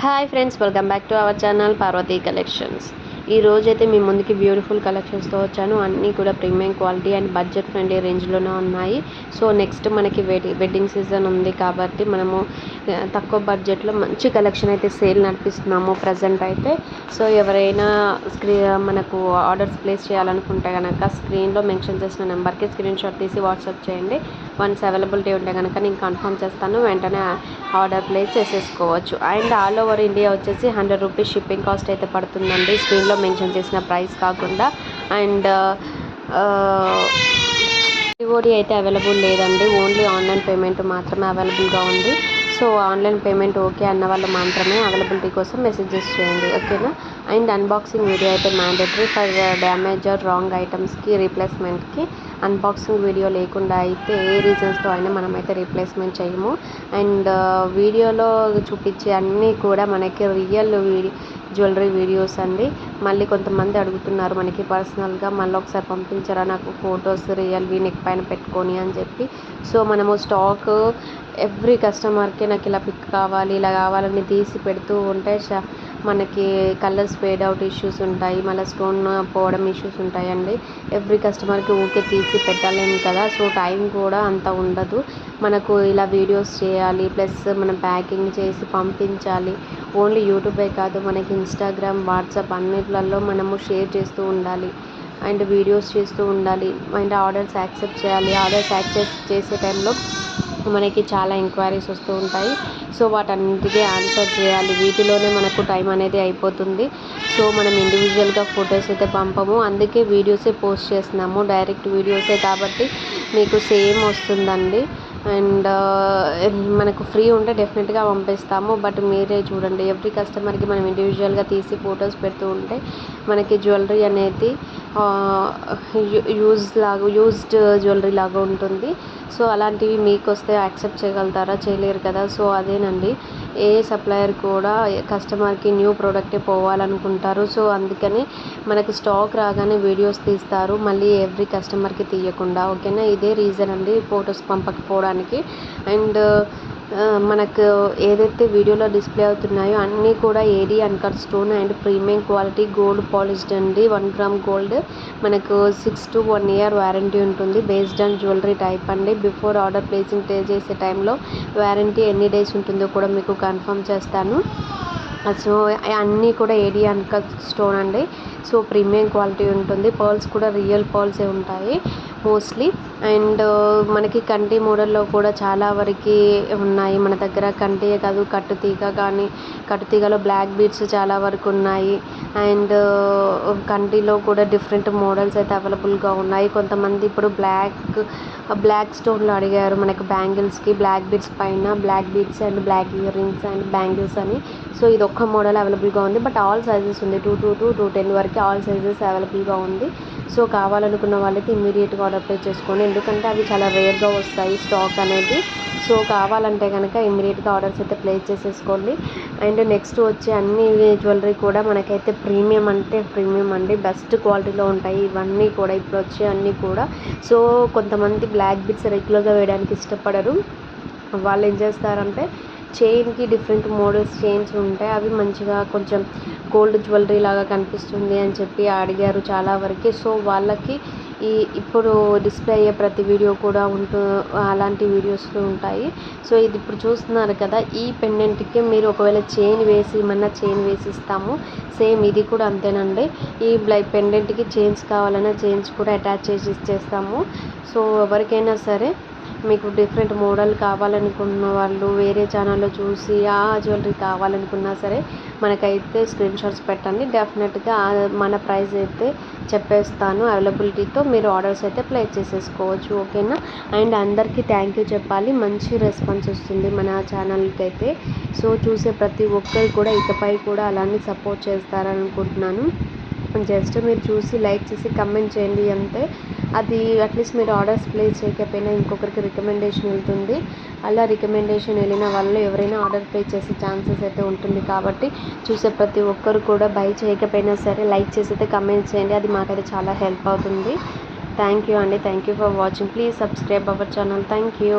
Hi friends, welcome back to our channel Parvathi collections. ఈ రోజైతే మీ ముందుకి బ్యూటిఫుల్ కలెక్షన్స్తో వచ్చాను. అన్నీ కూడా premium quality and budget friendly రేంజ్లోనే ఉన్నాయి. సో నెక్స్ట్ మనకి వెడ్డింగ్ సీజన్ ఉంది కాబట్టి మనము తక్కువ బడ్జెట్లో మంచి కలెక్షన్ అయితే సేల్ నడిపిస్తున్నాము ప్రజెంట్ అయితే. సో ఎవరైనా మనకు ఆర్డర్స్ ప్లేస్ చేయాలనుకుంటే కనుక స్క్రీన్లో మెన్షన్ చేసిన నెంబర్కి స్క్రీన్ షాట్ తీసి వాట్సాప్ చేయండి. వన్స్ అవైలబిలిటీ ఉంటే కనుక నేను కన్ఫర్మ్ చేస్తాను, వెంటనే ఆర్డర్ ప్లేస్ చేసేసుకోవచ్చు. అండ్ ఆల్ ఓవర్ ఇండియా వచ్చేసి 100 రూపీస్ షిప్పింగ్ కాస్ట్ అయితే పడుతుందండి, స్క్రీన్లో మెన్షన్ చేసిన ప్రైస్ కాకుండా. అండ్ సిఓడి అయితే అవైలబుల్ లేదండి, ఓన్లీ ఆన్లైన్ పేమెంట్ మాత్రమే అవైలబుల్గా ఉంది. సో ఆన్లైన్ పేమెంట్ ఓకే అన్న వాళ్ళు మాత్రమే అవైలబిలిటీ కోసం మెసేజెస్ చేయండి, ఓకేనా. అండ్ అన్బాక్సింగ్ వీడియో అయితే mandatory for damage or wrong ఐటమ్స్కి రీప్లేస్మెంట్కి. అన్బాక్సింగ్ వీడియో లేకుండా అయితే ఏ రీజన్స్తో అయినా మనమైతే రీప్లేస్మెంట్ చేయము. అండ్ వీడియోలో చూపించే అన్నీ కూడా మనకి రియల్ జ్యువెలరీ వీడియోస్ అండి. మళ్ళీ కొంతమంది అడుగుతున్నారు మనకి పర్సనల్గా, మళ్ళీ ఒకసారి పంపించారా నాకు ఫొటోస్ రియల్వి నెక్ పైన పెట్టుకొని అని చెప్పి. సో మనము స్టాక్ ఎవ్రీ కస్టమర్కి నాకు ఇలా పిక్ కావాలి, ఇలా కావాలని తీసి పెడుతూ ఉంటే మనకి కలర్స్ ఫేడ్ అవుట్ ఇష్యూస్ ఉంటాయి, మళ్ళీ స్టోన్ పోవడం ఇష్యూస్ ఉంటాయండి. ఎవ్రీ కస్టమర్కి ఊరికే తీసి పెట్టలేము కదా, సో టైం కూడా అంత ఉండదు మనకు. ఇలా వీడియోస్ చేయాలి, ప్లస్ మనం ప్యాకింగ్ చేసి పంపించాలి. ఓన్లీ యూట్యూబే కాదు, మనకి ఇన్స్టాగ్రామ్, వాట్సాప్ అన్నిట్లలో మనము షేర్ చేస్తూ ఉండాలి అండ్ వీడియోస్ చేస్తూ ఉండాలి. అండ్ ఆర్డర్స్ యాక్సెప్ట్ చేయాలి. ఆర్డర్స్ యాక్సెప్ట్ చేసే టైంలో మనకి చాలా ఎంక్వైరీస్ వస్తూ ఉంటాయి. సో వాటన్నిటికీ ఆన్సర్ చేయాలి, వీటిలోనే మనకు టైం అనేది అయిపోతుంది. సో మనం ఇండివిజువల్గా ఫొటోస్ అయితే పంపము, అందుకే వీడియోసే పోస్ట్ చేస్తున్నాము, డైరెక్ట్ వీడియోసే కాబట్టి మీకు సేమ్ వస్తుందండి. అండ్ మనకు ఫ్రీ ఉంటే డెఫినెట్గా పంపిస్తాము, బట్ మీరే చూడండి ఎవ్రీ కస్టమర్కి మనం ఇండివిజువల్గా తీసి ఫొటోస్ పెడుతూ ఉంటే మనకి జ్యువెలరీ అనేది యూజ్డ్ జ్యువెలరీ లాగా ఉంటుంది. సో అలాంటివి మీకు వస్తే యాక్సెప్ట్ చేయగలుగుతారా? చేయలేరు కదా. సో అదేనండి, ఏ సప్లయర్ కూడా కస్టమర్కి న్యూ ప్రోడక్టే పోవాలనుకుంటారు. సో అందుకని మనకు స్టాక్ రాగానే వీడియోస్ తీస్తారు, మళ్ళీ ఎవ్రీ కస్టమర్కి తీయకుండా, ఓకేనా. ఇదే రీజన్ అండి ఫొటోస్ పంపకపోవడానికి. అండ్ మనకు ఏదైతే వీడియోలో డిస్ప్లే అవుతున్నాయో అన్నీ కూడా AD uncut stone and premium quality gold polished అండి. 1 గ్రామ్ గోల్డ్ మనకు 6 to 1 year వారంటీ ఉంటుంది, బేస్డ్ ఆన్ జ్యువెలరీ టైప్ అండి. బిఫోర్ ఆర్డర్ ప్లేసింగ్ చేసే టైంలో వారంటీ ఎన్ని డేస్ ఉంటుందో కూడా మీకు కన్ఫర్మ్ చేస్తాను. సో అన్నీ కూడా ఏడీ అన్కట్ స్టోన్ అండి. సో ప్రీమియం క్వాలిటీ ఉంటుంది, పర్ల్స్ కూడా రియల్ పర్ల్సే ఉంటాయి మోస్ట్లీ. అండ్ మనకి కంటి మోడల్లో కూడా చాలా వరకు ఉన్నాయి మన దగ్గర. కంటియే కాదు, కట్టుతీగ కానీ, కట్టుతీగలో బ్లాక్ బీడ్స్ చాలా వరకు ఉన్నాయి. అండ్ కంటిలో కూడా డిఫరెంట్ మోడల్స్ అయితే అవైలబుల్గా ఉన్నాయి. కొంతమంది ఇప్పుడు బ్లాక్ స్టోన్లో అడిగారు మనకి బ్యాంగిల్స్కి, బ్లాక్ బీడ్స్ పైన black beads and black earrings and bangles అని. సో ఇది ఒక్క మోడల్ అవైలబుల్గా ఉంది, బట్ ఆల్ సైజెస్ ఉంది, 2 to 210 వరకు ఆల్ సైజెస్ అవైలబుల్గా ఉంది. సో కావాలనుకున్న వాళ్ళైతే ఇమ్మీడియట్గా ఆర్డర్ ప్లేస్ చేసుకోండి, ఎందుకంటే అవి చాలా రేర్గా వస్తాయి స్టాక్ అనేది. సో కావాలంటే కనుక ఇమ్మీడియట్గా ఆర్డర్స్ అయితే ప్లేస్ చేసేసుకోండి. అండ్ నెక్స్ట్ వచ్చే అన్ని జ్యువెలరీ కూడా మనకైతే ప్రీమియం అంటే ప్రీమియం అండి, బెస్ట్ క్వాలిటీలో ఉంటాయి ఇవన్నీ కూడా, ఇప్పుడు వచ్చే అన్నీ కూడా. సో కొంతమంది బ్లాక్ బిట్స్ రెగ్యులర్గా వేయడానికి ఇష్టపడరు, వాళ్ళు ఏం చేస్తారంటే చైన్కి డిఫరెంట్ మోడల్స్ చైన్స్ ఉంటాయి, అవి మంచిగా కొంచెం గోల్డ్ జ్యువెలరీ లాగా కనిపిస్తుంది అని చెప్పి అడిగారు చాలా వరకు. సో వాళ్ళకి ఇప్పుడు డిస్ప్లే అయ్యే ప్రతి వీడియో కూడా అలాంటి వీడియోస్ ఉంటాయి. సో ఇది ఇప్పుడు చూస్తున్నారు కదా, ఈ పెండెంట్కి మీరు ఒకవేళ చైన్ వేసి ఇస్తాము, సేమ్ ఇది కూడా అంతేనండి. ఈ పెండెంట్కి చైన్స్ కావాలన్నా చైన్స్ కూడా అటాచ్ చేసి ఇచ్చేస్తాము. సో ఎవరికైనా సరే మీకు డిఫరెంట్ మోడల్ కావాలనుకున్న వాళ్ళు వేరే ఛానల్లో చూసి ఆ జ్యువెలరీ కావాలనుకున్నా సరే మనకైతే స్క్రీన్ షాట్స్ పెట్టండి, డెఫినెట్గా మన ప్రైస్ అయితే చెప్పేస్తాను అవైలబిలిటీతో. మీరు ఆర్డర్స్ అయితే ప్లేస్ చేసేసుకోవచ్చు, ఓకేనా. అండ్ అందరికీ థ్యాంక్ యూ చెప్పాలి, మంచి రెస్పాన్స్ వస్తుంది మన ఛానల్కి అయితే. సో చూసే ప్రతి ఒక్కరు కూడా ఇకపై కూడా అలానే సపోర్ట్ చేస్తారనుకుంటున్నాను. జస్ట్ మీరు చూసి లైక్ చేసి కమెంట్ చేయండి అంతే. అది అట్లీస్ట్ మీరు ఆర్డర్స్ ప్లేస్ చేయకపోయినా ఇంకొకరికి రికమెండేషన్ వెళ్తుంది, అలా రికమెండేషన్ వెళ్ళిన వాళ్ళు ఎవరైనా ఆర్డర్ ప్లేస్ చేసే ఛాన్సెస్ అయితే ఉంటుంది. కాబట్టి చూసే ప్రతి ఒక్కరు కూడా బై చేయకపోయినా సరే లైక్ చేసి అయితే కమెంట్ చేయండి, అది మాకైతే చాలా హెల్ప్ అవుతుంది. థ్యాంక్ యూ అండి, thank you for watching. Please subscribe our channel. Thank you.